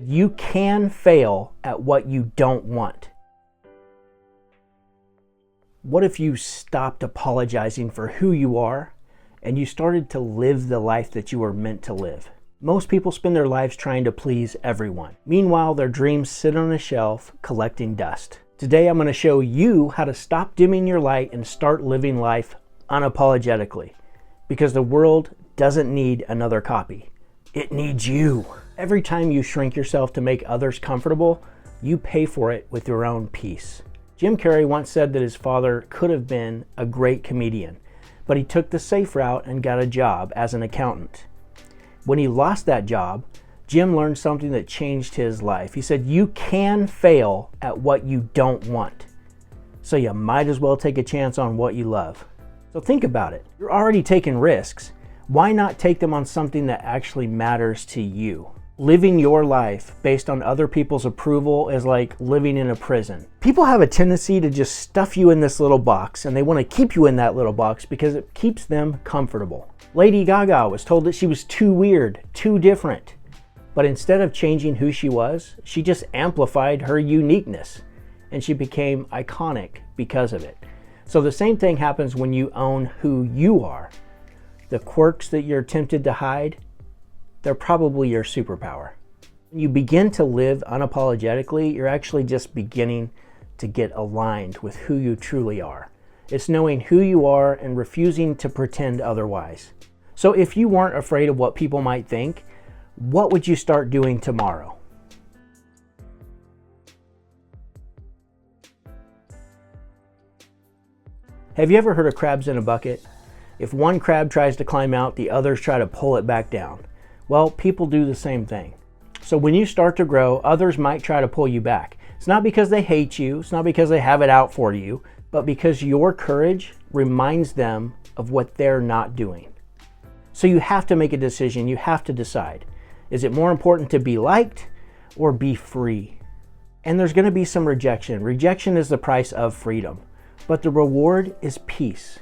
You can fail at what you don't want. What if you stopped apologizing for who you are and you started to live the life that you were meant to live? Most people spend their lives trying to please everyone. Meanwhile, their dreams sit on a shelf collecting dust. Today, I'm going to show you how to stop dimming your light and start living life unapologetically. Because the world doesn't need another copy. It needs you. Every time you shrink yourself to make others comfortable, you pay for it with your own peace. Jim Carrey once said that his father could have been a great comedian, but he took the safe route and got a job as an accountant. When he lost that job, Jim learned something that changed his life. He said, you can fail at what you don't want. So you might as well take a chance on what you love. So think about it. You're already taking risks. Why not take them on something that actually matters to you? Living your life based on other people's approval is like living in a prison. People have a tendency to just stuff you in this little box, and they want to keep you in that little box because it keeps them comfortable. Lady Gaga was told that she was too weird, too different. But instead of changing who she was, she just amplified her uniqueness, and she became iconic because of it. So the same thing happens when you own who you are. The quirks that you're tempted to hide, they're probably your superpower. When you begin to live unapologetically, you're actually just beginning to get aligned with who you truly are. It's knowing who you are and refusing to pretend otherwise. So if you weren't afraid of what people might think, what would you start doing tomorrow? Have you ever heard of crabs in a bucket? If one crab tries to climb out, the others try to pull it back down. Well, people do the same thing. So when you start to grow, others might try to pull you back. It's not because they hate you, it's not because they have it out for you, but because your courage reminds them of what they're not doing. So you have to make a decision, you have to decide. Is it more important to be liked or be free? And there's going to be some rejection. Rejection is the price of freedom, but the reward is peace.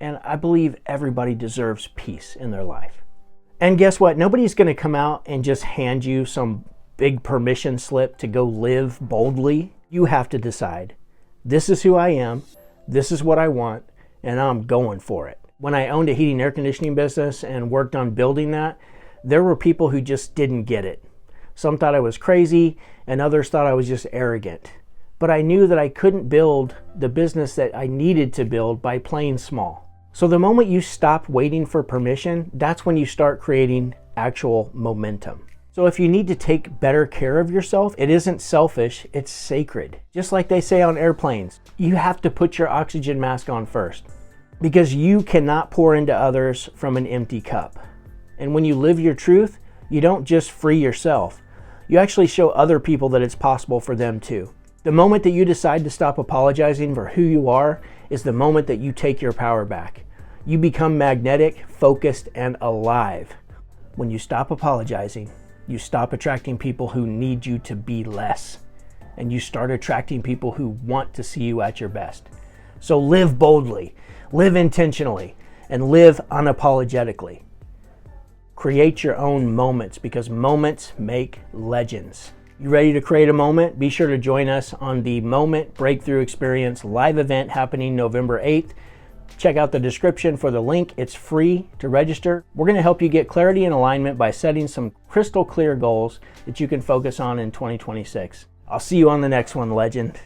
And I believe everybody deserves peace in their life. And guess what? Nobody's going to come out and just hand you some big permission slip to go live boldly. You have to decide, this is who I am, this is what I want, and I'm going for it. When I owned a heating and air conditioning business and worked on building that, there were people who just didn't get it. Some thought I was crazy, and others thought I was just arrogant. But I knew that I couldn't build the business that I needed to build by playing small. So the moment you stop waiting for permission, that's when you start creating actual momentum. So if you need to take better care of yourself, it isn't selfish, it's sacred. Just like they say on airplanes, you have to put your oxygen mask on first, because you cannot pour into others from an empty cup. And when you live your truth, you don't just free yourself. You actually show other people that it's possible for them too. The moment that you decide to stop apologizing for who you are is the moment that you take your power back. You become magnetic, focused, and alive. When you stop apologizing, you stop attracting people who need you to be less, and you start attracting people who want to see you at your best. So live boldly, live intentionally, and live unapologetically. Create your own moments, because moments make legends. You ready to create a moment? Be sure to join us on the Moment Breakthrough Experience live event happening November 8th. Check out the description for the link. It's free to register. We're going to help you get clarity and alignment by setting some crystal clear goals that you can focus on in 2026. I'll see you on the next one, legend.